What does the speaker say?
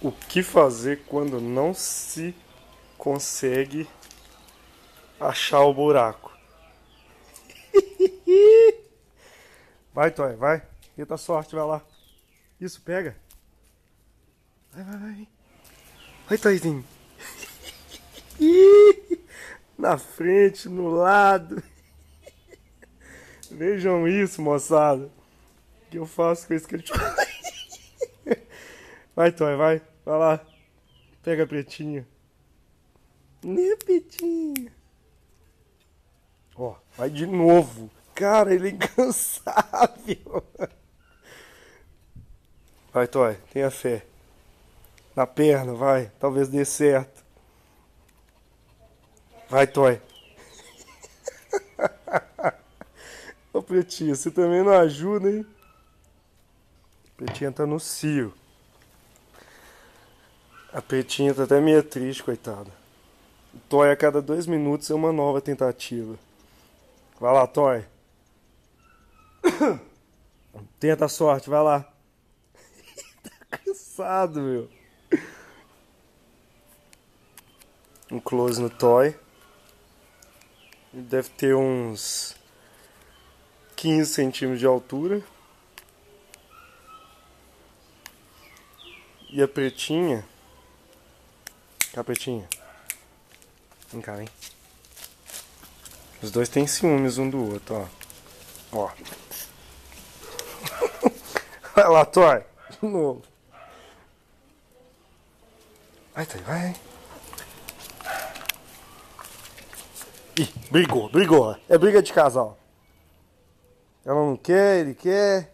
O que fazer quando não se consegue achar o buraco? Vai, Toy, vai. Tenta a sorte, vai lá. Isso, pega. Vai, vai, vai. Vai, Toyzinho. Na frente, no lado. Vejam isso, moçada. O que eu faço com esse que ele... Vai, Toy, vai. Vai lá. Pega a pretinha. Né, pretinha? Ó, vai de novo. Cara, ele é incansável. Vai, Toy, tenha fé. Na perna, vai. Talvez dê certo. Vai, Toy. Ô, Pretinha, você também não ajuda, hein? Pretinha tá no cio. A Pretinha tá até meio triste, coitada. O Toy a cada 2 minutos é uma nova tentativa. Vai lá, Toy. Tenta a sorte, vai lá. Tá cansado, meu. Um close no Toy. Ele deve ter uns 15 centímetros de altura. E a Pretinha... A Pretinha. Vem cá, hein. Os dois têm ciúmes um do outro, ó. Ó. Vai lá, Toy. De novo. Vai, Toy, vai. Ih, brigou. É briga de casal. Ela não quer, ele quer.